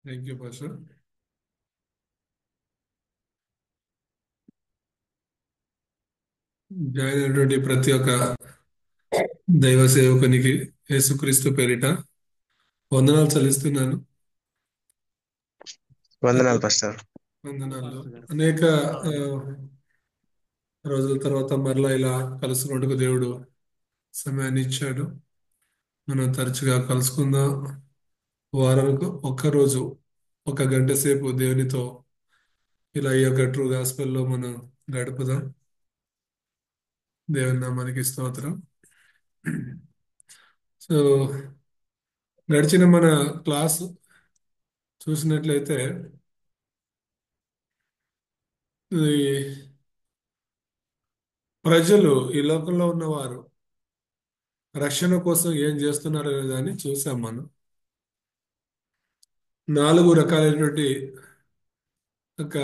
Thank you pastor. Join అయినటువంటి ప్రతి ఒక్క దైవ సేవకునికి యేసుక్రీస్తు పేరిట వందనాలు చెల్లిస్తున్నాను. వందనాలు పాస్టర్. వందనాలు. అనేక ఆ, రోజుల తర్వాత మరలా ఇలా కలుసుకున్నట్టుకు దేవుడు సమయాన్ని ఇచ్చాడు. మనం తరచుగా కలుసుకుందాం. వారానికి ఒక్క రోజు 1 గంట సేపు దేవునితో ఇలా ఈ యొక్క ట్రూ గాస్పెల్లో మనం గడుపుదాం. దేవుని నామానికి స్తోత్రం. సో గడిచిన మన క్లాస్ చూసినట్లయితే ఈ ప్రజలు ఈ లోకంలో ఉన్నవారు రక్షణ కోసం ఏం చేస్తున్నారు అనే దాన్ని చూసాం మనం. 4 రకాలైనటువంటి ఒక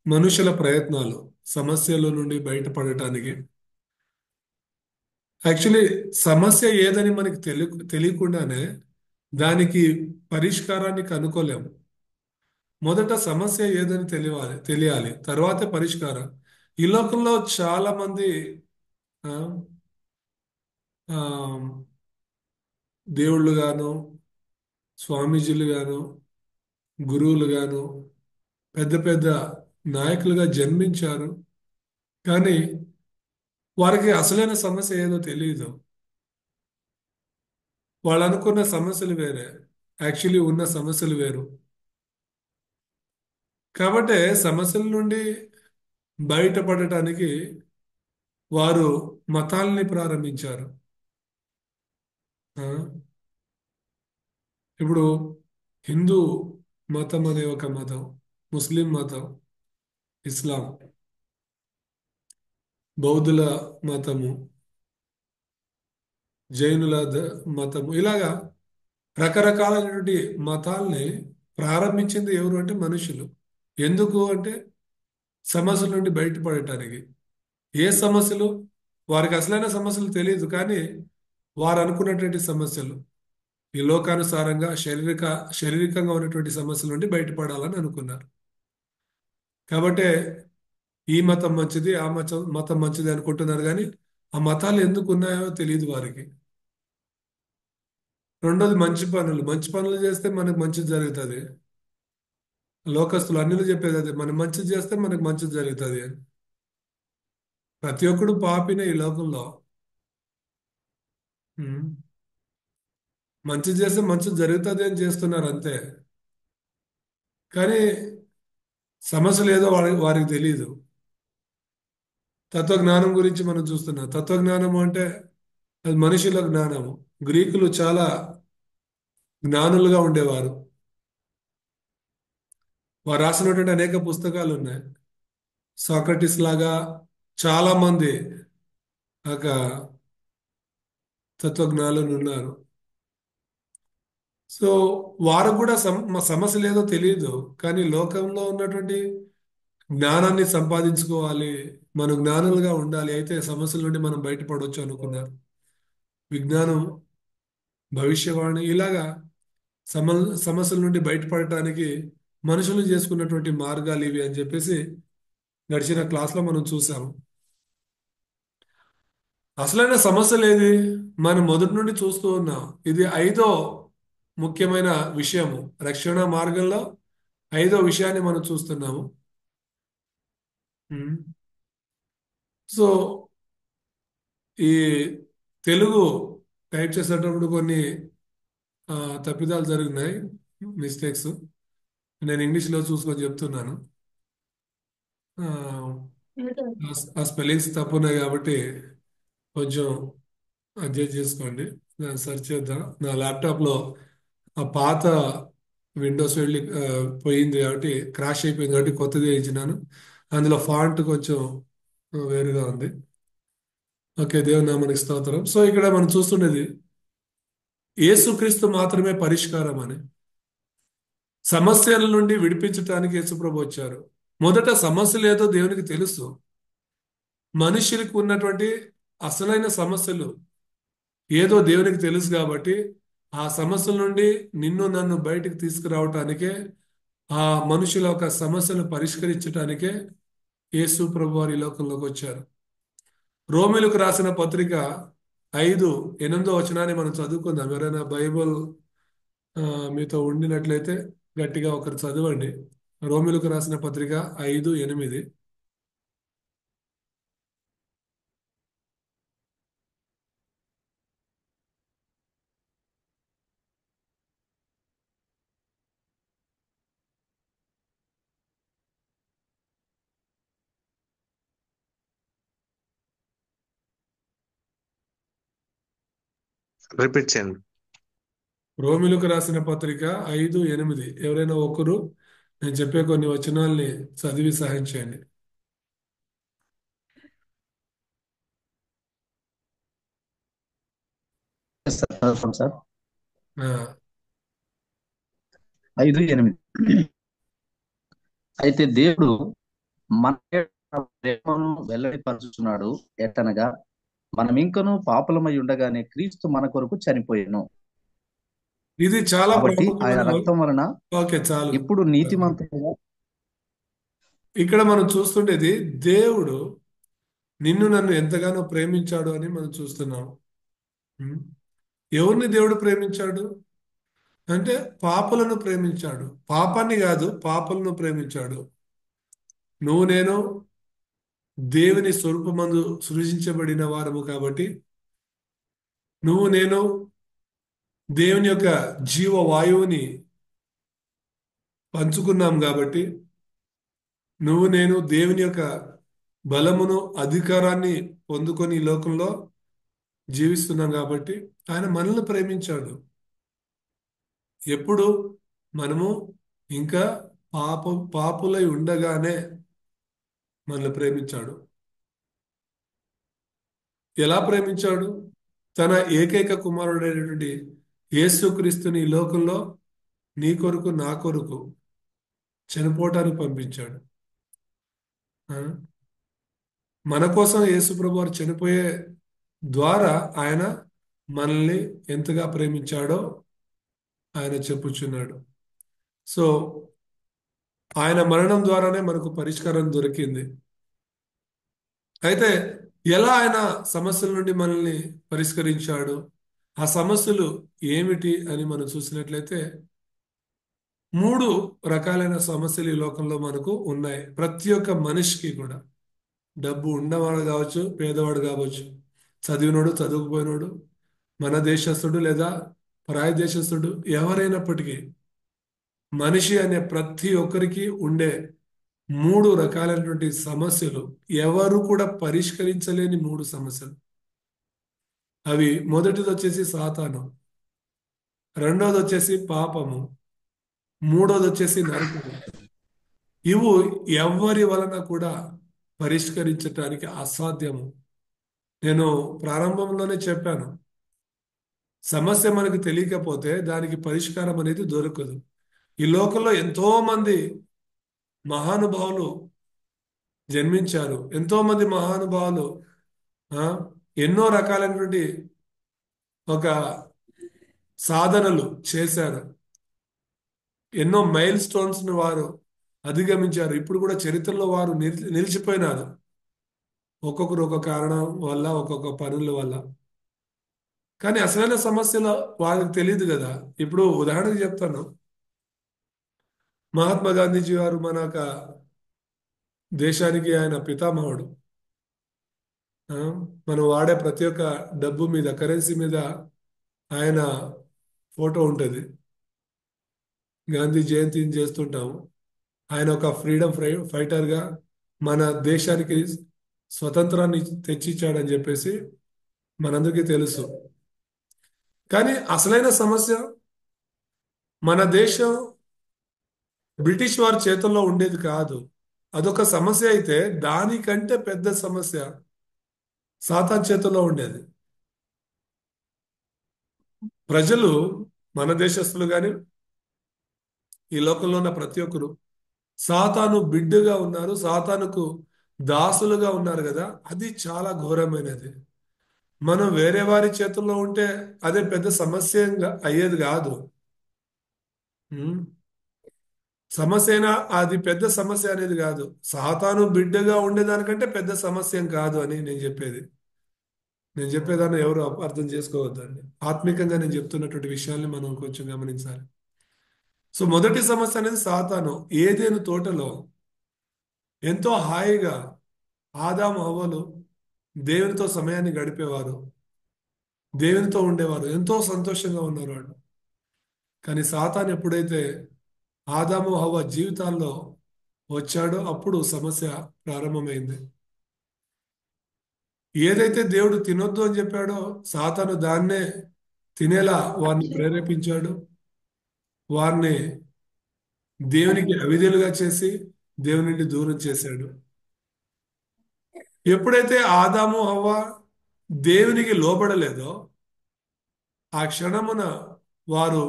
మనుషుల ప్రయత్నాలు సమస్యల నుండి బయటపడటానికి. యాక్చువల్లీ సమస్య ఏదని మనకి తెలియకుండానే దానికి పరిష్కారాన్ని కనుక్కోలేము. మొదట సమస్య ఏదని తెలియాలి, తర్వాతే పరిష్కారం. ఈ లోకంలో చాలా మంది ఆ, ఆ, దేవుళ్ళు గాను, స్వామీజీలు గాను, గురువులు గాను, పెద్ద పెద్ద నాయకులుగా జన్మించారు. కానీ వారికి అసలైన సమస్య ఏదో తెలియదు. వాళ్ళు అనుకున్న సమస్యలు వేరే, యాక్చువల్లీ ఉన్న సమస్యలు వేరు. కాబట్టి సమస్యల నుండి బయటపడటానికి వారు మతాల్ని ప్రారంభించారు. ఆ, ఇప్పుడు హిందూ మతం అనే ఒక మతం, ముస్లిం మతం, ఇస్లాం, బౌద్ధుల మతము, జైనుల మతము, ఇలాగా రకరకాలైనటువంటి మతాల్ని ప్రారంభించింది ఎవరు అంటే మనుషులు. ఎందుకు అంటే సమస్యల నుండి బయటపడటానికి. ఏ సమస్యలు? వారికి అసలైన సమస్యలు తెలియదు, కానీ వారు అనుకున్నటువంటి సమస్యలు ఈ లోకానుసారంగా శారీరకంగా ఉన్నటువంటి సమస్యల నుండి బయటపడాలని అనుకున్నారు. కాబట్టే ఈ మతం మంచిది, ఆ మతం మతం మంచిది అనుకుంటున్నారు, కానీ ఆ మతాలు ఎందుకు ఉన్నాయో తెలియదు వారికి. రెండోది మంచి పనులు చేస్తే మనకు మంచిది జరుగుతుంది. లోకస్తులు అన్యులు చెప్పేది అదే, మనం మంచిది చేస్తే మనకు మంచిది జరుగుతుంది అని. ప్రతి ఒక్కడు పాపినే ఈ లోకంలో. ఉమ్. మంచిది చేస్తే మంచిది జరుగుతుంది అని చేస్తున్నారు అంతే. కానీ సమస్యలు ఏదో వారికి తెలియదు. తత్వజ్ఞానం గురించి మనం చూస్తున్నాం. తత్వజ్ఞానం అంటే అది మనుషుల జ్ఞానము. గ్రీకులు చాలా జ్ఞానులుగా ఉండేవారు. వారు రాసినటువంటి అనేక పుస్తకాలు ఉన్నాయి. సాక్రటిస్ లాగా చాలా మంది ఒక తత్వజ్ఞానులు ఉన్నారు. సో వారు కూడా సమస్యలు ఏదో తెలియదు, కానీ లోకంలో ఉన్నటువంటి జ్ఞానాన్ని సంపాదించుకోవాలి, మనం జ్ఞానులుగా ఉండాలి, అయితే సమస్యల నుండి మనం బయటపడవచ్చు అనుకున్నారు. విజ్ఞానం, భవిష్యవాణి, ఇలాగా సమ సమస్యల నుండి బయటపడటానికి మనుషులు చేసుకున్నటువంటి మార్గాలు ఇవి అని చెప్పేసి గడిచిన క్లాస్లో మనం చూసాము. అసలైన సమస్యలు ఏది? మనం మొదటి నుండి చూస్తూ ఉన్నాం. ఇది 5వ ముఖ్యమైన విషయము. రక్షణ మార్గంలో 5వ విషయాన్ని మనం చూస్తున్నాము. ఉమ్. సో ఈ తెలుగు టైప్ చేసేటప్పుడు కొన్ని తప్పిదాలు జరిగినాయి, మిస్టేక్స్. నేను ఇంగ్లీష్లో చూసుకొని చెప్తున్నాను. ఆ, ఆ స్పెల్లింగ్స్ తప్పున్నాయి కాబట్టి కొంచెం అడ్జస్ట్ చేసుకోండి. దాన్ని సెర్చ్ చేద్దాం. నా ల్యాప్టాప్లో ఆ పాత విండోస్ వెళ్ళి పోయింది కాబట్టి, క్రాష్ అయిపోయింది కాబట్టి కొత్తది వేయించినాను. అందులో ఫాంట్ కొంచెం వేరుగా ఉంది. ఓకే, దేవుని నామానికి స్తోత్రం. సో ఇక్కడ మనం చూస్తున్నది యేసుక్రీస్తు మాత్రమే పరిష్కారం అని. సమస్యల నుండి విడిపించడానికి యేసుప్రభు వచ్చారు. మొదట సమస్యలు ఏదో దేవునికి తెలుసు. మనుషులకు ఉన్నటువంటి అసలైన సమస్యలు ఏదో దేవునికి తెలుసు కాబట్టి ఆ సమస్యల నుండి నిన్ను నన్ను బయటికి తీసుకురావటానికే, ఆ మనుషుల యొక్క సమస్యను పరిష్కరించటానికే యేసు ప్రభు వారు ఈ లోకంలోకి వచ్చారు. రోమిలకు రాసిన పత్రిక 5:8 మనం చదువుకుందాం. ఎవరైనా బైబిల్ ఆ, మీతో ఉండినట్లయితే గట్టిగా ఒకరు చదవండి. రోమిలకు రాసిన పత్రిక 5:8. రిపీట్ చేయండి. రోమిలకు రాసిన పత్రిక 5:8. ఎవరైనా ఒకరు నేను చెప్పే కొన్ని వచనాల్ని చదివి సహాయం చేయండి. సార్ చదువుతాం సార్. ఆ, 5:8. అయితే దేవుడు మన ఎడల ప్రేమను వెల్లడిపరుచుచున్నాడు. ఎట్టనగా మనం ఇంకనూ పాపులమై ఉండగానే క్రీస్తు మన కొరకు చనిపోయాను. ఇది చాలా కాబట్టి ఆయన ప్రాముఖ్యమైన రక్తం వలన ఓకే, చాలు. ఇప్పుడు నీతిమంతులుగా ఇక్కడ మనం చూస్తుండేది దేవుడు నిన్ను నన్ను ఎంతగానో ప్రేమించాడు అని మనం చూస్తున్నాం. ఉం? ఎవరిని దేవుడు ప్రేమించాడు అంటే పాపులను ప్రేమించాడు. పాపాన్ని కాదు, పాపులను ప్రేమించాడు. నువ్వు నేను దేవుని స్వరూపమందు సృజించబడిన వారము కాబట్టి, నువ్వు నేను దేవుని యొక్క జీవ వాయువుని పంచుకున్నాం కాబట్టి, నువ్వు నేను దేవుని యొక్క బలమును అధికారాన్ని పొందుకొని ఈ లోకంలో జీవిస్తున్నాం కాబట్టి ఆయన మనల్ని ప్రేమించాడు. ఎప్పుడు మనము ఇంకా పాపులై ఉండగానే మనల్ని ప్రేమించాడు. ఎలా ప్రేమించాడు? తన ఏకైక కుమారుడైనటువంటి యేసుక్రీస్తుని ఈ లోకంలో నీ కొరకు నా కొరకు చనిపోవటానికి పంపించాడు. ఆ? మన కోసం యేసు ప్రభు వారు చనిపోయే ద్వారా ఆయన మనల్ని ఎంతగా ప్రేమించాడో ఆయన చెప్పుచున్నాడు. సో ఆయన మరణం ద్వారానే మనకు పరిష్కారం దొరికింది. అయితే ఎలా ఆయన సమస్యల నుండి మనల్ని పరిష్కరించాడు, ఆ సమస్యలు ఏమిటి అని మనం చూసినట్లయితే 3 రకాలైన సమస్యలు ఈ లోకంలో మనకు ఉన్నాయి. ప్రతి ఒక్క మనిషికి కూడా, డబ్బు ఉన్నవాడు కావచ్చు, పేదవాడు కావచ్చు, చదివినోడు చదువుకుపోయినోడు, మన దేశస్థుడు లేదా పరాయి దేశస్థుడు, ఎవరైనప్పటికీ మనిషి అనే ప్రతి ఒక్కరికి ఉండే 3 రకాలైనటువంటి సమస్యలు, ఎవరు కూడా పరిష్కరించలేని 3 సమస్యలు. అవి మొదటిది వచ్చేసి సాతాను, రెండోది వచ్చేసి పాపము, మూడోది వచ్చేసి నరకము. ఇవి ఎవరి వలన కూడా పరిష్కరించటానికి అసాధ్యము. నేను ప్రారంభంలోనే చెప్పాను, సమస్య మనకు తెలియకపోతే దానికి పరిష్కారం అనేది దొరకదు. ఈ లోకంలో ఎంతో మంది మహానుభావులు జన్మించారు, ఎంతో మంది మహానుభావులు ఆ, ఎన్నో రకాలైనటువంటి ఒక సాధనలు చేశారు. ఎన్నో మైల్ స్టోన్స్ ను వారు అధిగమించారు. ఇప్పుడు కూడా చరిత్రలో వారు నిలిచిపోయినారు. ఒక్కొక్కరు ఒక్కొక్క కారణం వల్ల, ఒక్కొక్క పనుల వల్ల. కానీ అసలైన సమస్యలు వాళ్ళకి తెలియదు కదా. ఇప్పుడు ఉదాహరణకు చెప్తాను, మహాత్మా గాంధీజీ గారు మన యొక్క దేశానికి ఆయన పితామహుడు. ఆ, మనం వాడే ప్రతి ఒక్క డబ్బు మీద, కరెన్సీ మీద ఆయన ఫోటో ఉంటుంది. గాంధీ జయంతిని చేస్తుంటాము. ఆయన ఒక ఫ్రీడమ్ ఫైటర్గా మన దేశానికి స్వతంత్రాన్ని తెచ్చిచ్చాడని చెప్పేసి మనందరికీ తెలుసు. కానీ అసలైన సమస్య, మన దేశం బ్రిటిష్ వారి చేతుల్లో ఉండేది కాదు. అదొక సమస్య అయితే దానికంటే పెద్ద సమస్య సాతాన్ చేతుల్లో ఉండేది. ప్రజలు, మన దేశస్తులు కానీ ఈ లోకంలో ఉన్న ప్రతి ఒక్కరు సాతాను బిడ్డగా ఉన్నారు, సాతానుకు దాసులుగా ఉన్నారు కదా. అది చాలా ఘోరమైనది. మనం వేరే వారి చేతుల్లో ఉంటే అదే పెద్ద సమస్య అయ్యేది కాదు. ఉమ్. సమస్య అయినా అది పెద్ద సమస్య అనేది కాదు. సాతాను బిడ్డగా ఉండేదానికంటే పెద్ద సమస్య ఏం కాదు అని నేను చెప్పేది. నేను చెప్పేదాన్ని ఎవరు అర్థం చేసుకోవద్దండి. ఆత్మికంగా నేను చెప్తున్నటువంటి విషయాల్ని మనం కొంచెం గమనించాలి. సో మొదటి సమస్య అనేది సాతాను. ఏదైనా తోటలో ఎంతో హాయిగా ఆదాము హవ్వలు దేవునితో సమయాన్ని గడిపేవారు, దేవునితో ఉండేవారు, ఎంతో సంతోషంగా ఉన్నారు వాళ్ళు. కానీ సాతాను ఎప్పుడైతే ఆదాము హవ్వ జీవితాల్లో వచ్చాడో అప్పుడు సమస్య ప్రారంభమైంది. ఏదైతే దేవుడు తినొద్దు అని చెప్పాడో సాతాను దాన్నే తినేలా వారిని ప్రేరేపించాడు. వారిని దేవునికి అవిధేయులుగా చేసి దేవుని నుండి దూరం చేశాడు. ఎప్పుడైతే ఆదాము హవ్వ దేవునికి లోబడలేదో ఆ క్షణమున వారు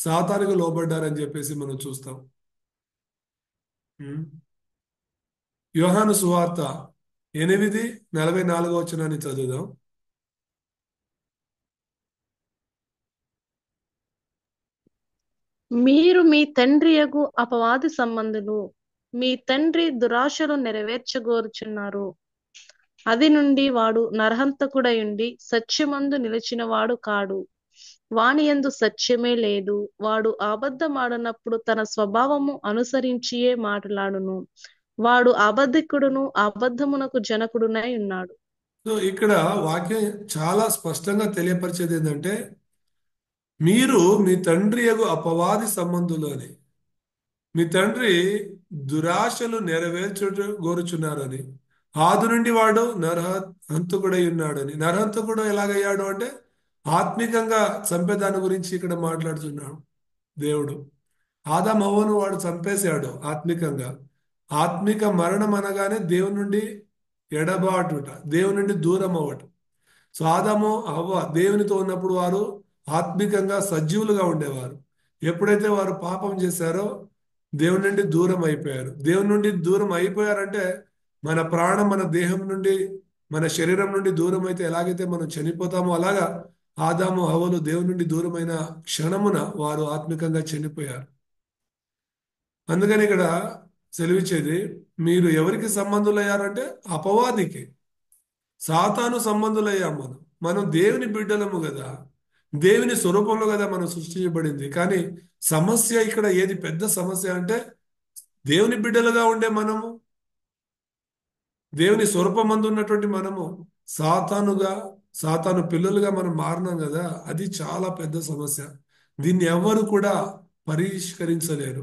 సాతానుకు లోబడ్డారని చెప్పేసి మనం చూస్తాం. ఉం? యోహాను సువార్త 8:44 చదువుదాం. మీరు మీ తండ్రియగు అపవాది సంబంధులు, మీ తండ్రి దురాశలు నెరవేర్చగోరుచున్నారు. అది నుండి వాడు నరహంతకుడయుండి సత్యమందు నిలిచినవాడు కాడు. వాని యందు సత్యమే లేదు. వాడు అబద్ధమాడనప్పుడు తన స్వభావము అనుసరించియే మాట్లాడును. వాడు అబద్ధికుడును అబద్ధమునకు జనకుడునై ఉన్నాడు. సో ఇక్కడ వాక్యం చాలా స్పష్టంగా తెలియపరిచేది ఏంటంటే మీరు మీ తండ్రి యగు అపవాది సంబంధులు అని. మీ తండ్రి దురాశలు నెరవేర్చుట గోరుచున్నారని. ఆది నుండి వాడు నరహంతకుడై ఉన్నాడని. నరహంతకుడు ఎలాగయ్యాడు అంటే ఆత్మికంగా చంపేదాని గురించి ఇక్కడ మాట్లాడుతున్నాడు దేవుడు. ఆదాము హవ్వను వాడు చంపేశాడు ఆత్మికంగా. ఆత్మిక మరణం అనగానే దేవుని నుండి ఎడబాటుట, దేవుని నుండి దూరం అవ్వటం. సో ఆదాము హవ్వ దేవునితో ఉన్నప్పుడు వారు ఆత్మికంగా సజీవులుగా ఉండేవారు. ఎప్పుడైతే వారు పాపం చేశారో దేవుని నుండి దూరం అయిపోయారు. దేవుని నుండి దూరం అయిపోయారంటే మన ప్రాణం మన దేహం నుండి మన శరీరం నుండి దూరం అయితే ఎలాగైతే మనం చనిపోతామో అలాగా ఆదాము హవ్వలు దేవుని నుండి దూరమైన క్షణమున వారు ఆత్మికంగా చనిపోయారు. అందుకని ఇక్కడ సెలవిచ్చేది మీరు ఎవరికి సంబంధులయ్యారంటే అపవాదికి, సాతాను సంబంధులయ్యాం మనం. మనం దేవుని బిడ్డలము కదా, దేవుని స్వరూపంలో కదా మనం సృష్టించబడింది. కానీ సమస్య ఇక్కడ ఏది పెద్ద సమస్య అంటే దేవుని బిడ్డలుగా ఉండే మనము, దేవుని స్వరూపమందు ఉన్నటువంటి మనము సాతాను పిల్లలుగా మనం మారినాం కదా. అది చాలా పెద్ద సమస్య. దీన్ని ఎవరు కూడా పరిష్కరించలేరు.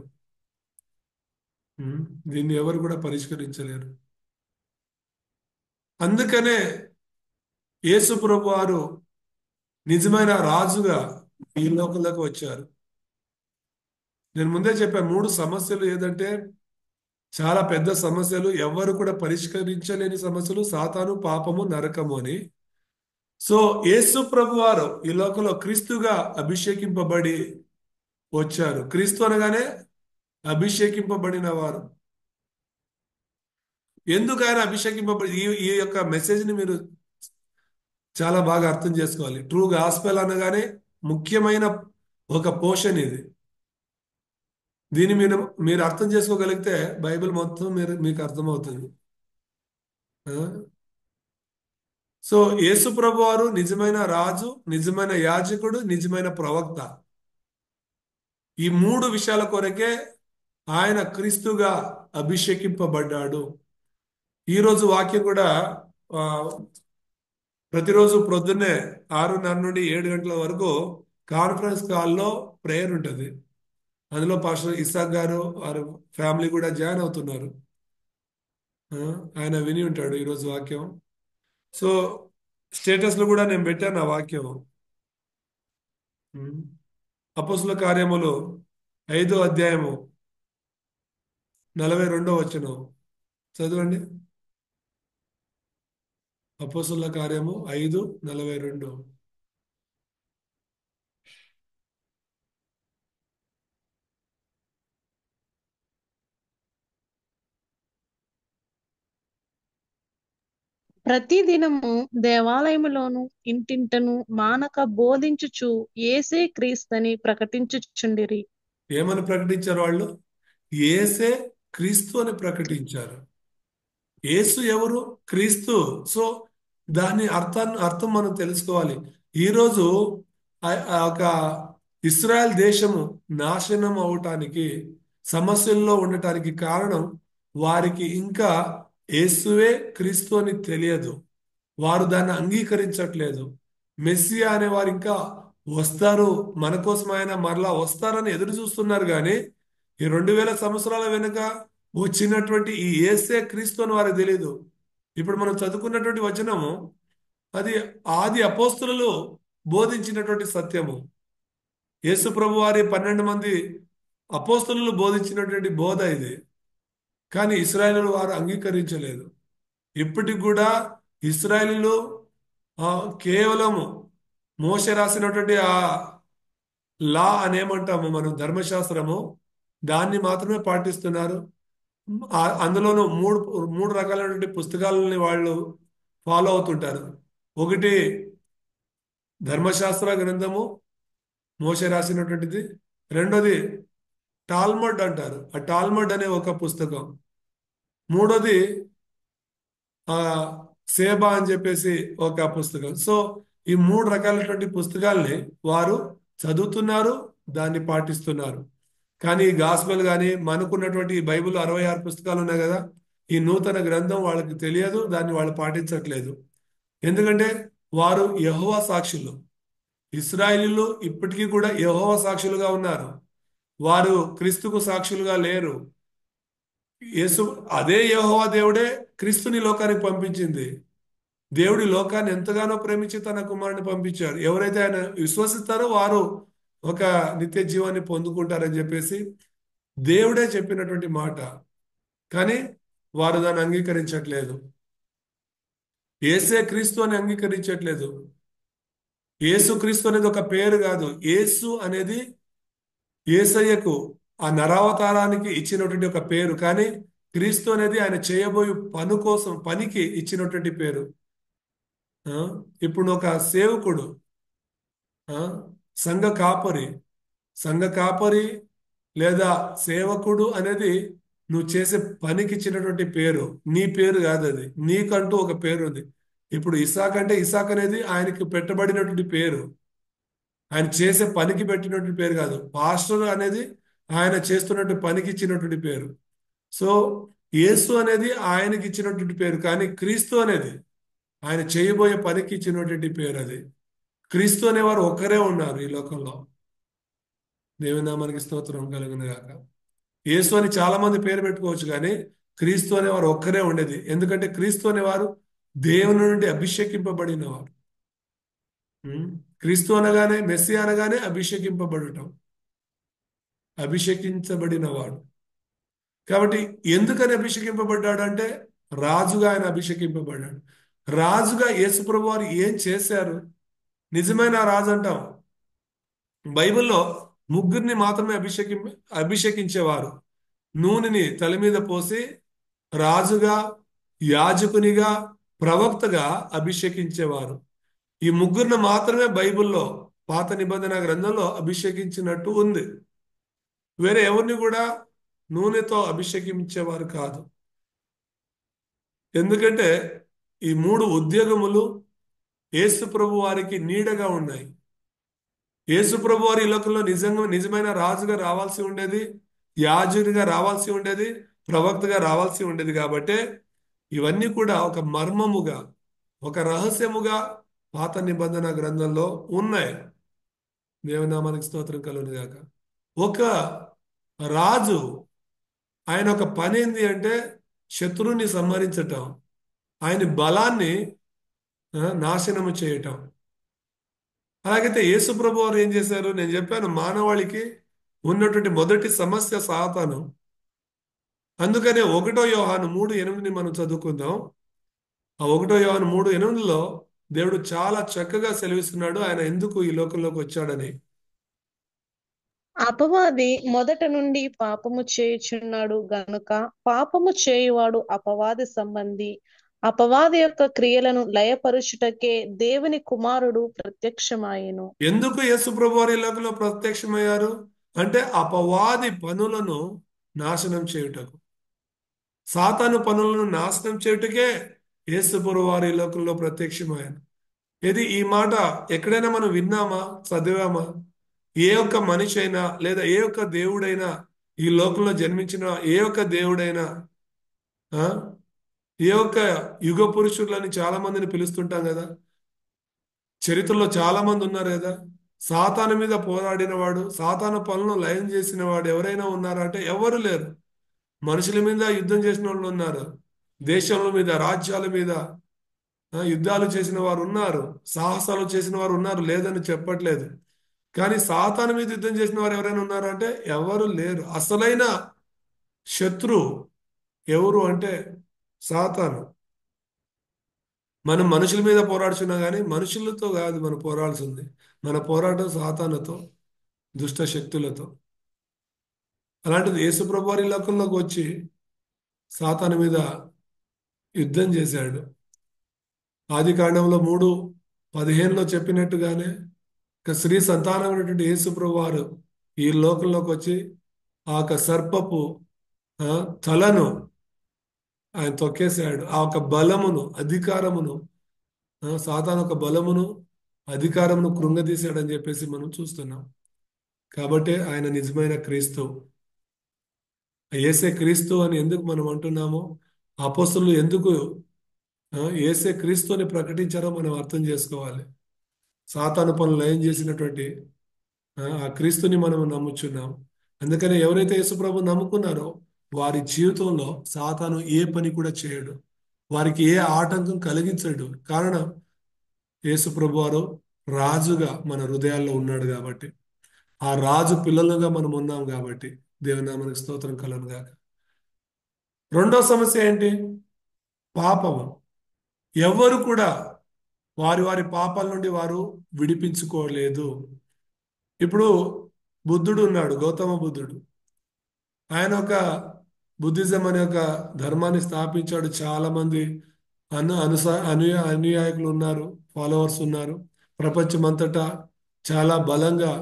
ఉం? దీన్ని ఎవరు కూడా పరిష్కరించలేరు. అందుకనే యేసు ప్రభు వారు నిజమైన రాజుగా ఈ లోకంలోకి వచ్చారు. నేను ముందే చెప్పాను 3 సమస్యలు ఏదంటే చాలా పెద్ద సమస్యలు, ఎవరు కూడా పరిష్కరించలేని సమస్యలు, సాతాను, పాపము, నరకము అని. సో యేసు ప్రభు వారు ఈ లోకంలో క్రీస్తుగా అభిషేకింపబడి వచ్చారు. క్రీస్తు అనగానే అభిషేకింపబడిన వారు. ఎందుకు ఆయన అభిషేకింపబడి ఈ యొక్క మెసేజ్ని మీరు చాలా బాగా అర్థం చేసుకోవాలి. ట్రూ గాస్పెల్ అనగానే ముఖ్యమైన ఒక పోర్షన్ ఇది. దీన్ని మీరు అర్థం చేసుకోగలిగితే బైబిల్ మొత్తం మీకు అర్థమవుతుంది. ఆ? సో యేసు ప్రభు వారు నిజమైన రాజు, నిజమైన యాజకుడు, నిజమైన ప్రవక్త. ఈ 3 విషయాల కొరకే ఆయన క్రీస్తుగా అభిషేకింపబడ్డాడు. ఈరోజు వాక్యం కూడా ఆ, ప్రతిరోజు ప్రొద్దున్నే 6:30 నుండి 7 గంటల వరకు కాన్ఫరెన్స్ కాల్లో ప్రేయర్ ఉంటుంది. అందులో పాస్టర్ ఇసాక్ గారు వారు ఫ్యామిలీ కూడా జాయిన్ అవుతున్నారు. ఆ, ఆయన విని ఉంటాడు ఈరోజు వాక్యం. సో స్టేటస్లో కూడా నేను పెట్టాను ఆ వాక్యం. ఉమ్. అపోస్తుల కార్యములు 5వ అధ్యాయము 42వ వచనం చదవండి. అపోస్తుల కార్యము 5:42. ప్రతిదినము దేవాలయములోను ఇంటింటను మానక బోధించుచు యేసే క్రీస్తని ప్రకటించుచుండిరి. ఏమని ప్రకటించారు వాళ్ళు? యేసే క్రీస్తు అని ప్రకటించారు. యేసు ఎవరు? క్రీస్తు. సో దాని అర్థం మనం తెలుసుకోవాలి. ఈరోజు ఒక ఇస్రాయల్ దేశము నాశనం అవటానికి, సమస్యల్లో ఉండటానికి కారణం వారికి ఇంకా యేసువే క్రీస్తు అని తెలియదు. వారు దాన్ని అంగీకరించట్లేదు. మెస్సియా అనే వారు ఇంకా వస్తారు, మన కోసం ఆయన మరలా వస్తారని ఎదురు చూస్తున్నారు. కానీ ఈ 2000 సంవత్సరాల వెనుక వచ్చినటువంటి ఈ యేసే క్రీస్తు అని వారికి తెలియదు. ఇప్పుడు మనం చదువుకున్నటువంటి వచనము అది ఆది అపోస్తలులు బోధించినటువంటి సత్యము. యేసు ప్రభు వారి 12 మంది అపోస్తలులు బోధించినటువంటి బోధ ఇది. కానీ ఇశ్రాయేలు వారు అంగీకరించలేదు. ఇప్పటికి కూడా ఇశ్రాయేలీలు కేవలము మోషే రాసినటువంటి ఆ లా అనేమంటాము మనం, ధర్మశాస్త్రము, దాన్ని మాత్రమే పాటిస్తున్నారు. అందులోనూ మూడు మూడు రకాలైనటువంటి పుస్తకాలని వాళ్ళు ఫాలో అవుతుంటారు. ఒకటి ధర్మశాస్త్ర గ్రంథము, మోషే రాసినటువంటిది. రెండోది టాల్మడ్ అంటారు, ఆ టాల్మడ్ అనే ఒక పుస్తకం. మూడోది ఆ సేబా అని చెప్పేసి ఒక పుస్తకం. సో ఈ మూడు రకాలైనటువంటి పుస్తకాల్ని వారు చదువుతున్నారు, దాన్ని పాటిస్తున్నారు. కానీ ఈ గాస్పెల్ కానీ మనకున్నటువంటి ఈ బైబిల్ 66 పుస్తకాలు ఉన్నాయి కదా, ఈ నూతన గ్రంథం వాళ్ళకి తెలియదు, దాన్ని వాళ్ళు పాటించట్లేదు. ఎందుకంటే వారు యెహోవా సాక్షులు. ఇశ్రాయేలీయులు ఇప్పటికీ కూడా యెహోవా సాక్షులుగా ఉన్నారు. వారు క్రీస్తుకు సాక్షులుగా లేరు. యేసు అదే యెహోవా దేవుడే క్రీస్తుని లోకానికి పంపించింది. దేవుడి లోకాన్ని ఎంతగానో ప్రేమించి తన కుమారుని పంపించారు. ఎవరైతే ఆయన విశ్వసిస్తారో వారు ఒక నిత్య జీవాన్ని పొందుకుంటారని చెప్పేసి దేవుడే చెప్పినటువంటి మాట. కానీ వారు దాన్ని అంగీకరించట్లేదు. యేసే క్రీస్తు అని అంగీకరించట్లేదు. యేసు క్రీస్తు అనేది ఒక పేరు కాదు. యేసు అనేది యేసయ్యకు ఆ నరావతారానికి ఇచ్చినటువంటి ఒక పేరు. కానీ క్రీస్తు అనేది ఆయన చేయబోయే పనికి ఇచ్చినటువంటి పేరు. ఇప్పుడు ఒక సేవకుడు, సంఘ కాపరి లేదా సేవకుడు అనేది నువ్వు చేసే పనికి ఇచ్చినటువంటి పేరు, నీ పేరు కాదు అది. నీకంటూ ఒక పేరు ఉంది. ఇప్పుడు ఇసాక్ అంటే ఇసాక్ అనేది ఆయనకి పెట్టబడినటువంటి పేరు, ఆయన చేసే పనికి పెట్టినటువంటి పేరు కాదు. పాస్టర్ అనేది ఆయన చేస్తున్నటువంటి పనికి ఇచ్చినటువంటి పేరు. సో యేసు అనేది ఆయనకి ఇచ్చినటువంటి పేరు, కానీ క్రీస్తు అనేది ఆయన చేయబోయే పనికి ఇచ్చినటువంటి పేరు. అది క్రీస్తు అనేవారు ఒక్కరే ఉన్నారు ఈ లోకంలో. దేవుని నామానికి స్తోత్రం కలుగును గాక. యేసు అని చాలా మంది పేరు పెట్టుకోవచ్చు, కానీ క్రీస్తు అనేవారు ఒక్కరే ఉండేది. ఎందుకంటే క్రీస్తు అనేవారు దేవుని నుండి అభిషేకింపబడినవారు. క్రీస్తు అనగానే, మెస్సి అనగానే అభిషేకించబడినవాడు. కాబట్టి ఎందుకని అభిషేకింపబడ్డాడు అంటే రాజుగా ఆయన అభిషేకింపబడ్డాడు. రాజుగా యేసు ప్రభు వారు ఏం చేశారు? నిజమైన రాజు అంటాం. బైబిల్లో ముగ్గురిని మాత్రమే అభిషేకించేవారు. నూనెని తల మీద పోసి రాజుగా, యాజకునిగా, ప్రవక్తగా అభిషేకించేవారు. ఈ ముగ్గురిని మాత్రమే బైబిల్లో పాత నిబంధన గ్రంథంలో అభిషేకించినట్టు ఉంది. వేరే ఎవరిని కూడా నూనెతో అభిషేకించేవారు కాదు. ఎందుకంటే ఈ 3 ఉద్యోగములు యేసు ప్రభు వారికి నీడగా ఉన్నాయి. యేసు ప్రభు వారి ఈ లోకంలో నిజమైన రాజుగా రావాల్సి ఉండేది, యాజకునిగా రావాల్సి ఉండేది, ప్రవక్తగా రావాల్సి ఉండేది. కాబట్టి ఇవన్నీ కూడా ఒక మర్మముగా, ఒక రహస్యముగా పాత నిబంధన గ్రంథంలో ఉన్నాయి. దేవనామానికి స్తోత్రం కలుగును గాక. ఒక రాజు ఆయన ఒక పని ఏంది అంటే శత్రువుని సంహరించటం, ఆయన బలాన్ని నాశనము చేయటం. అలాగైతే యేసు ప్రభు వారు ఏం చేశారు? నేను చెప్పాను, మానవాళికి ఉన్నటువంటి మొదటి సమస్య సాతాను. అందుకనే 1 యోహాను 3:8 మనం చదువుకుందాం. ఆ 1 యోహాను 3:8లో దేవుడు చాలా చక్కగా సెలవిస్తున్నాడు ఆయన ఎందుకు ఈ లోకంలోకి వచ్చాడని. అపవాది మొదట నుండి పాపము చేయుచున్నాడు గనుక పాపము చేయువాడు అపవాది సంబంధి, అపవాది యొక్క క్రియలను లయపరుచుటకే దేవుని కుమారుడు ప్రత్యక్షమాయెను. ఎందుకు యేసు ప్రభు వారి ఈ లోకంలో ప్రత్యక్షమయ్యారు అంటే అపవాది పనులను నాశనం చేయుటకు, సాతాను పనులను నాశనం చేయుటకే యేసు ప్రభు వారి ఈ లోకంలో ప్రత్యక్షమయ్యారు. ఇది ఈ మాట ఎక్కడైనా మనం విన్నామా, చదివామా? ఏ ఒక్క మనిషి అయినా లేదా ఏ ఒక్క దేవుడైనా, ఈ లోకంలో జన్మించిన ఏ ఒక్క దేవుడైనా, ఆ ఏ ఒక్క యుగ పురుషులని చాలా మందిని పిలుస్తుంటాం కదా, చరిత్రలో చాలా మంది ఉన్నారు కదా. సాతాను మీద పోరాడిన వాడు, సాతాను పనులను లయం చేసిన వాడు ఎవరైనా ఉన్నారా అంటే ఎవరు లేరు. మనుషుల మీద యుద్ధం చేసిన వాళ్ళు ఉన్నారు, దేశాల మీద, రాజ్యాల మీద యుద్ధాలు చేసిన వారు ఉన్నారు, సాహసాలు చేసిన వారు ఉన్నారు, లేదని చెప్పట్లేదు. కానీ సాతాను మీద యుద్ధం చేసిన వారు ఎవరైనా ఉన్నారా అంటే ఎవరు లేరు. అసలైన శత్రు ఎవరు అంటే సాతాను. మనం మనుషుల మీద పోరాడుచున్నా కానీ మనుషులతో కాదు మనం పోరాడాల్సింది. మన పోరాటం సాతానుతో, దుష్ట శక్తులతో. అలాంటిది యేసుప్రభు వారి లోకంలోకి వచ్చి సాతాను మీద యుద్ధం చేశాడు. ఆది కాండంలో 3:15 చెప్పినట్టుగానే ఇక స్త్రీ సంతానమైనటువంటి యేసుప్రభు వారు ఈ లోకంలోకి వచ్చి ఆ యొక్క సర్పపు తలను ఆయన తొక్కేశాడు. ఆ యొక్క బలమును, అధికారమును, సాతాను యొక్క బలమును, అధికారమును కృంగదీశాడని చెప్పేసి మనం చూస్తున్నాం. కాబట్టి ఆయన నిజమైన క్రీస్తు. యేసే క్రీస్తు అని ఎందుకు మనం అంటున్నామో, అపోస్తలులు ఎందుకు యేసే క్రీస్తు అని ప్రకటించారో మనం అర్థం చేసుకోవాలి. సాతాను పనులు లయం చేసినటువంటి ఆ క్రీస్తుని మనం నమ్ముచున్నాం. అందుకని ఎవరైతే యేసుప్రభు నమ్ముకున్నారో వారి జీవితంలో సాతాను ఏ పని కూడా చేయడు, వారికి ఏ ఆటంకం కలిగించడు. కారణం యేసుప్రభు వారు రాజుగా మన హృదయాల్లో ఉన్నాడు కాబట్టి, ఆ రాజు పిల్లలుగా మనం ఉన్నాం కాబట్టి దేవుని నామానికి స్తోత్రం కలుగును గాక. రెండో సమస్య ఏంటి? పాపము. ఎవరు కూడా వారి వారి పాపాల నుండి వారు విడిపించుకోలేదు. ఇప్పుడు బుద్ధుడు ఉన్నాడు, గౌతమ బుద్ధుడు. ఆయన ఒక బుద్ధిజం అనే ఒక ధర్మాన్ని స్థాపించాడు. చాలా మంది అనుయాయకులు ఉన్నారు, ఫాలోవర్స్ ఉన్నారు. ప్రపంచమంతటా చాలా బలంగా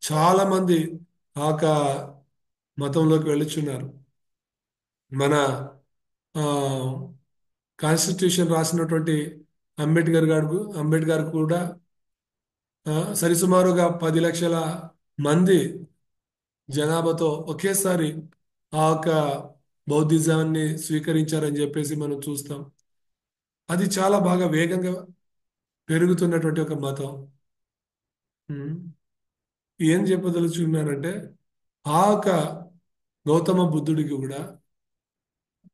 చాలా మంది ఆ యొక్క మతంలోకి వెళ్ళుచున్నారు. మన కాన్స్టిట్యూషన్ రాసినటువంటి అంబేద్కర్ కూడా సరిసుమారుగా 10 లక్షల మంది జనాభాతో ఒకేసారి ఆ యొక్క బౌద్ధిజాన్ని స్వీకరించారని చెప్పేసి మనం చూస్తాం. అది చాలా బాగా వేగంగా పెరుగుతున్నటువంటి ఒక మతం. ఏం చెప్పదలుచుకున్నానంటే ఆ యొక్క గౌతమ బుద్ధుడికి కూడా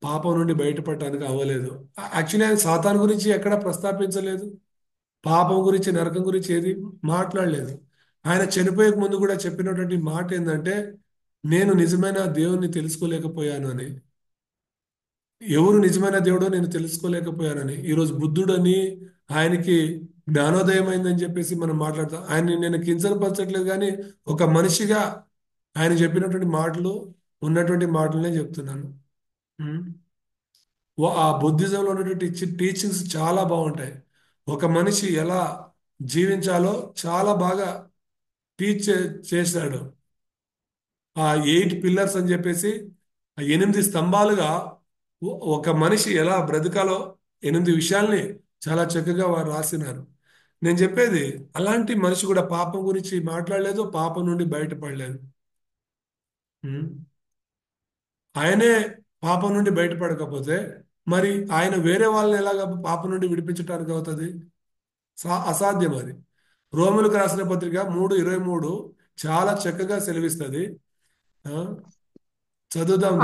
పాపం నుండి బయటపడటానికి అవ్వలేదు. యాక్చువల్లీ ఆయన సాతాను గురించి ఎక్కడ ప్రస్తావించలేదు, పాపం గురించి, నరకం గురించి ఏది మాట్లాడలేదు. ఆయన చనిపోయే ముందు కూడా చెప్పినటువంటి మాట ఏంటంటే, నేను నిజమైన దేవుణ్ణి తెలుసుకోలేకపోయాను అని. ఎవరు నిజమైన దేవుడో నేను తెలుసుకోలేకపోయానని. ఈరోజు బుద్ధుడని ఆయనకి జ్ఞానోదయం అయిందని చెప్పేసి మనం మాట్లాడతాం. ఆయన్ని నేను కించపరచట్లేదు, కానీ ఒక మనిషిగా ఆయన చెప్పినటువంటి మాటలు ఉన్నటువంటి మాటలనే చెప్తున్నాను. ఆ బుద్ధిజంలో ఉన్నటువంటి టీచింగ్స్ చాలా బాగుంటాయి. ఒక మనిషి ఎలా జీవించాలో చాలా బాగా టీచ్ చేశాడు. ఆ 8 పిల్లర్స్ అని చెప్పేసి 8 స్తంభాలుగా ఒక మనిషి ఎలా బ్రతకాలో 8 విషయాల్ని చాలా చక్కగా వారు రాసినారు. నేను చెప్పేది అలాంటి మనిషి కూడా పాపం గురించి మాట్లాడలేదు, పాపం నుండి బయటపడలేదు. ఆయనే పాపం నుండి బయటపడకపోతే మరి ఆయన వేరే వాళ్ళని ఎలాగ పాపం నుండి విడిపించడానికి అవుతుంది? అసాధ్యం అది. రోములకు రాసిన పత్రిక 3:23 చాలా చక్కగా సెలవిస్తుంది. చదువుదాం.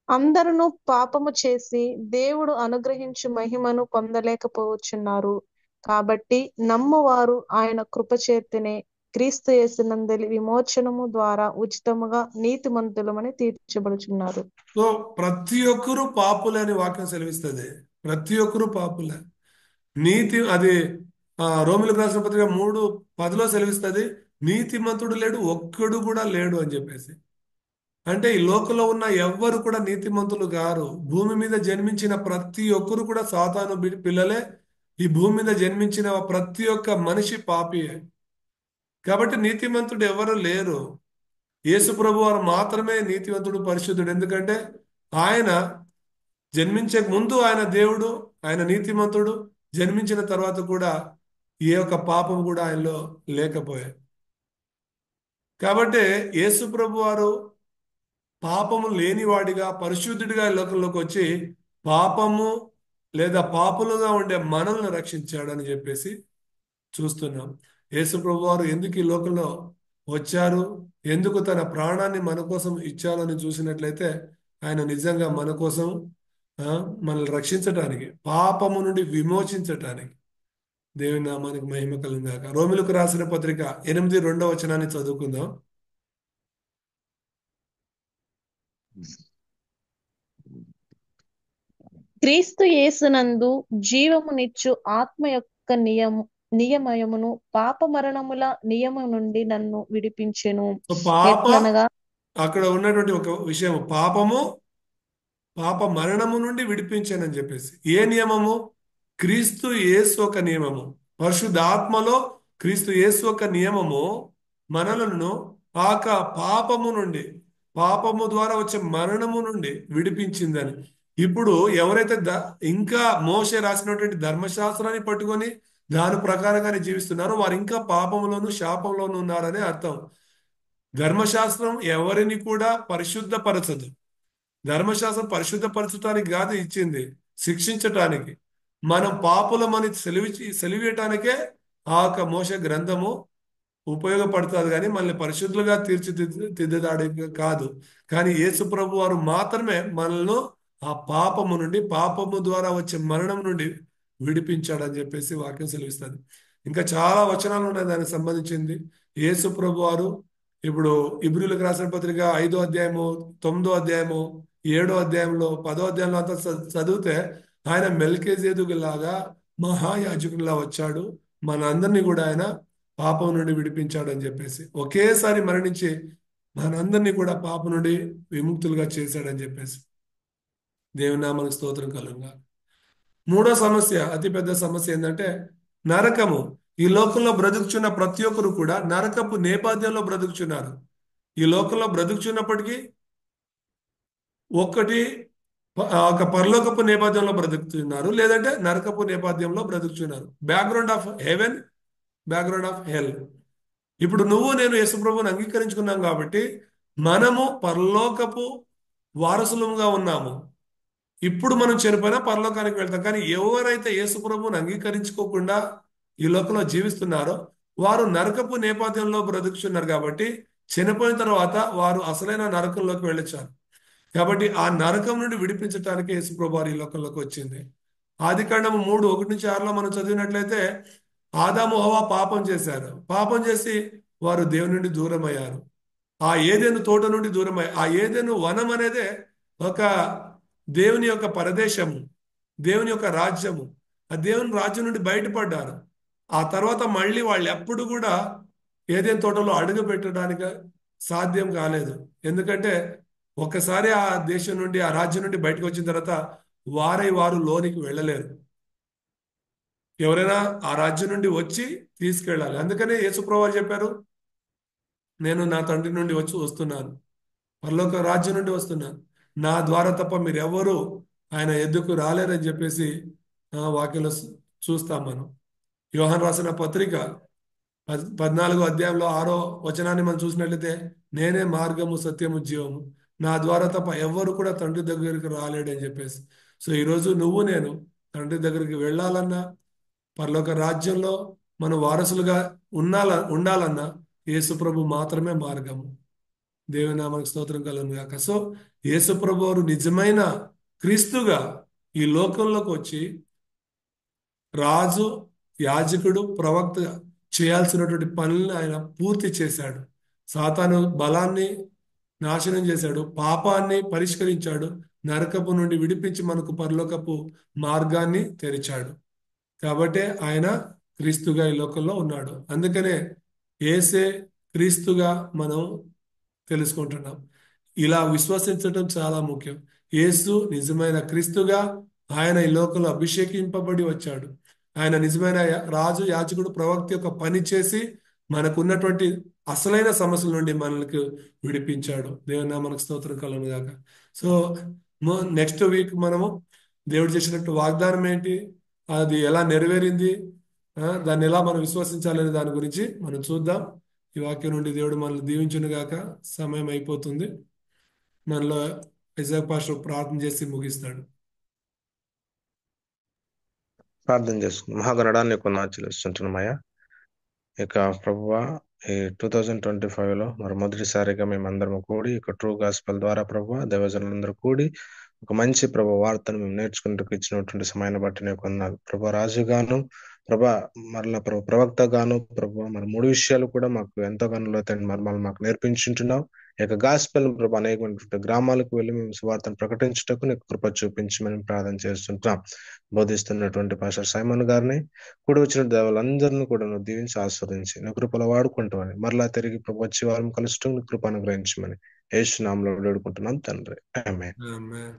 అందరూ పాపము చేసి దేవుడు అనుగ్రహించు మహిమను పొందలేకపోవచ్చున్నారు. కాబట్టి నమ్మువారు ఆయన కృపచేతనే క్రీస్తు యేసునందలి విమోచనము ద్వారా ఉచితముగా నీతిమంతులమని తీర్చబడుచున్నారు. సో ప్రతి ఒక్కరూ పాపులే అని వాక్యం సెలవిస్తుంది. ప్రతి ఒక్కరూ పాపులే. నీతి అది రోమిలకు రాసిన పత్రిక 3:10 సెలవిస్తుంది. నీతిమంతుడు లేడు, ఒక్కడు కూడా లేడు అని చెప్పేసి. అంటే ఈ లోకంలో ఉన్న ఎవ్వరు కూడా నీతిమంతులు గారు. భూమి మీద జన్మించిన ప్రతి ఒక్కరు కూడా సాతాను పిల్లలే. ఈ భూమి మీద జన్మించిన ప్రతి ఒక్క మనిషి పాపియే. కాబట్టి నీతిమంతుడు ఎవరు లేరు. యేసు ప్రభు వారు మాత్రమే నీతివంతుడు, పరిశుద్ధుడు. ఎందుకంటే ఆయన జన్మించే ముందు ఆయన దేవుడు, ఆయన నీతిమంతుడు. జన్మించిన తర్వాత కూడా ఏ ఒక్క పాపం కూడా ఆయనలో లేకపోయాయి. కాబట్టి యేసు ప్రభు వారు పాపము లేనివాడిగా పరిశుద్ధుడిగా ఈ లోకంలోకి వచ్చి పాపము లేదా పాపులుగా ఉండే మనల్ని రక్షించాడని చెప్పేసి చూస్తున్నాం. యేసు ప్రభు వారు ఎందుకు ఈ లోకంలో వచ్చారు, ఎందుకు తన ప్రాణాన్ని మన కోసం ఇచ్చారు అని చూసినట్లయితే ఆయన నిజంగా మన కోసం మనల్ని రక్షించటానికి, పాపము నుండి విమోచించటానికి. దేవుని నామానికి మహిమ కలుగుగాక. రోమిలకు రాసిన పత్రిక 8:2 చదువుకుందాం. క్రీస్తు యేసునందు జీవమునిచ్చు ఆత్మ యొక్క నియమమును పాప మరణముల నియమం నుండి నన్ను విడిపించెను. ఎట్లనగా అక్కడ ఉన్నటువంటి ఒక విషయం, పాప మరణము నుండి విడిపించానని చెప్పేసి. ఏ నియమము? క్రీస్తు యేసు ఒక నియమము. పరిశుద్ధాత్మలో క్రీస్తు యేసు ఒక నియమము మనలను పాపము నుండి, పాపము ద్వారా వచ్చే మరణము నుండి విడిపించిందని. ఇప్పుడు ఎవరైతే ఇంకా మోషే రాసినటువంటి ధర్మశాస్త్రాన్ని పట్టుకొని దాని ప్రకారంగానే జీవిస్తున్నారో వారు ఇంకా పాపంలోను శాపంలోను ఉన్నారనే అర్థం. ధర్మశాస్త్రం ఎవరిని కూడా పరిశుద్ధపరచదు. ధర్మశాస్త్రం పరిశుద్ధపరచడానికి కాదు ఇచ్చింది, శిక్షించటానికి. మనం పాపులమని సెలివేయటానికే మోషే గ్రంథము ఉపయోగపడుతుంది, కానీ మనల్ని పరిశుద్ధులుగా తీర్చిదిద్దడానికి కాదు. కానీ యేసు ప్రభు వారు మాత్రమే మనల్ని ఆ పాపము నుండి, పాపము ద్వారా వచ్చే మరణం నుండి విడిపించాడని చెప్పేసి వాక్యం సెలవిస్తుంది. ఇంకా చాలా వచనాలు ఉన్నాయి దానికి సంబంధించింది. యేసు ప్రభు వారు ఇప్పుడు ఇబ్రీయులకు రాసిన పత్రిక 5వ అధ్యాయము, 9వ అధ్యాయము, 7వ అధ్యాయంలో, 10వ అధ్యాయంలో అంతా చదివితే ఆయన మెల్కీజేదెకు లాగా మహాయాజకునిలా వచ్చాడు, మనందరినీ కూడా ఆయన పాపం నుండి విడిపించాడని చెప్పేసి, ఒకేసారి మరణించి మనందరినీ కూడా పాపం నుండి విముక్తులుగా చేశాడని చెప్పేసి. దేవుని నామానికి స్తోత్రం కలుగుగా. మూడో సమస్య, అతిపెద్ద సమస్య ఏంటంటే నరకము. ఈ లోకంలో బ్రతుకుచున్న ప్రతి ఒక్కరు కూడా నరకపు నేపథ్యంలో బ్రతుకుచున్నారు. ఈ లోకంలో బ్రతుకుచున్నప్పటికీ ఒక పరలోకపు నేపథ్యంలో బ్రతుకుతున్నారు, లేదంటే నరకపు నేపథ్యంలో బ్రతుకుచున్నారు. Background of heaven, background of hell. ఇప్పుడు నువ్వు నేను యేసుప్రభువుని అంగీకరించుకున్నాం కాబట్టి మనము పరలోకపు వారసులుగా ఉన్నాము. ఇప్పుడు మనం చనిపోయినా పరలోకానికి వెళ్తాం. కానీ ఎవరైతే యేసుప్రభువుని అంగీకరించుకోకుండా ఈ లోకంలో జీవిస్తున్నారో వారు నరకపు నేపథ్యంలో బ్రతుకుతున్నారు. కాబట్టి చనిపోయిన తర్వాత వారు అసలైన నరకంలోకి వెళ్ళొచ్చారు. కాబట్టి ఆ నరకం నుండి విడిపించడానికి యేసుప్రభు వారు ఈ లోకంలోకి వచ్చింది. ఆదికాండము 3:1-6 మనం చదివినట్లయితే ఆదాము హవ్వ పాపం చేశారు. పాపం చేసి వారు దేవుని నుండి దూరం అయ్యారు. ఆ ఏదెను తోట నుండి దూరమయ్యారు. ఆ ఏదెను వనం అనేదే ఒక దేవుని యొక్క పరదేశము, దేవుని యొక్క రాజ్యము. ఆ దేవుని రాజ్యం నుండి బయటపడ్డారు. ఆ తర్వాత మళ్ళీ వాళ్ళు ఎప్పుడు కూడా ఏదైనా తోటలో అడుగు పెట్టడానికి సాధ్యం కాలేదు. ఎందుకంటే ఒక్కసారి ఆ దేశం నుండి, ఆ రాజ్యం నుండి బయటకు వచ్చిన తర్వాత వారు లోనికి వెళ్ళలేరు. ఎవరైనా ఆ రాజ్యం నుండి వచ్చి తీసుకెళ్ళాలి. అందుకనే యేసుప్రభువు వారు చెప్పారు, నేను నా తండ్రి నుండి వస్తున్నాను, పరలోక రాజ్యం నుండి వస్తున్నాను, నా ద్వారా తప్ప మీరు ఎవరు ఆయన ఎద్దుకు రాలేరని చెప్పేసి వాక్యంలో చూస్తాం మనం. యోహాను రాసిన పత్రిక 14వ అధ్యాయంలో 6వ వచనాన్ని మనం చూసినట్లయితే, నేనే మార్గము, సత్యము, జీవము, నా ద్వారా తప్ప ఎవరు కూడా తండ్రి దగ్గరికి రాలేడని చెప్పేసి. సో ఈరోజు నువ్వు నేను తండ్రి దగ్గరికి వెళ్ళాలన్నా, పరలోక రాజ్యంలో మనం వారసులుగా ఉండాలన్నా యేసుప్రభు మాత్రమే మార్గము. దేవుని నామానికి స్తోత్రం కలుగును గాక. సో యేసుప్రభు వారు నిజమైన క్రీస్తుగా ఈ లోకంలోకి వచ్చి రాజు, యాజకుడు, ప్రవక్త చేయాల్సినటువంటి పనులను ఆయన పూర్తి చేశాడు. సాతాను బలాన్ని నాశనం చేశాడు, పాపాన్ని పరిష్కరించాడు, నరకపు నుండి విడిపించి మనకు పరలోకపు మార్గాన్ని తెరిచాడు. కాబట్టే ఆయన క్రీస్తుగా ఈ లోకంలో ఉన్నాడు. అందుకనే యేసే క్రీస్తుగా మనం తెలుసుకుంటున్నాం. ఇలా విశ్వసించడం చాలా ముఖ్యం. యేసు నిజమైన క్రీస్తుగా ఆయన ఈ లోకంలో అభిషేకింపబడి వచ్చాడు. ఆయన నిజమైన రాజు, యాజకుడు, ప్రవక్త యొక్క పని చేసి మనకున్నటువంటి అసలైన సమస్యల నుండి మనకు విడిపించాడు. దేవుని నామమునకు స్తోత్రం కలుగును గాక. సో నెక్స్ట్ వీక్ మనము దేవుడు చేసినట్టు వాగ్దానం ఏంటి, అది ఎలా నెరవేరింది, దాన్ని ఎలా మనం విశ్వసించాలనే దాని గురించి మనం చూద్దాం. ఈ వాక్యం నుండి దేవుడు మనల్ని దీవించును గాక. సమయం అయిపోతుంది. మనలో ఐజాక్ పాస్టర్ ప్రార్థన చేసి ముగిస్తాడు. ప్రార్థన చేసుకుందాం. మహాగణడా నీకు వందనాలు చెల్లిస్తుంటున్నామయ్యా. ఇక ప్రభువా, ఈ 2025లో మరి మొదటిసారిగా మేమందరం కూడి ఇక ట్రూ గాస్పెల్ ద్వారా ప్రభువా దైవజనులందరూ కూడి ఒక మంచి ప్రభు వార్తను మేము నేర్చుకుంటూ ఇచ్చినటువంటి సమయాన్ని బట్టి నీకు వందనాలు ప్రభా. రాజుగాను ప్రభా, మరలా ప్రభు ప్రవక్తగాను ప్రభా, మరి 3 విషయాలు కూడా మాకు ఎంతగానో లోతైన మర్మాలు మాకు నేర్పించుంటున్నావు. ఇక గాస్పెల్ ప్రభు అనేకమైనటువంటి గ్రామాలకు వెళ్ళి మేము సువార్తను ప్రకటించుటకు నీకు కృప చూపించమని ప్రార్థన చేస్తుంటున్నాం. బోధిస్తున్నటువంటి పాస్టర్ సైమన్ గారిని, కూడి వచ్చిన దేవాలందరినీ కూడా నువ్వు దీవించి ఆస్వాదించి నువ్వు కృపలో వాడుకుంటామని, మరలా తిరిగి ప్రభు వచ్చి వారం కలుసుటం నీ కృప అనుగ్రహించమని యేసు నామములో వేడుకుంటున్నాం తండ్రి. ఆమేన్. ఆమేన్.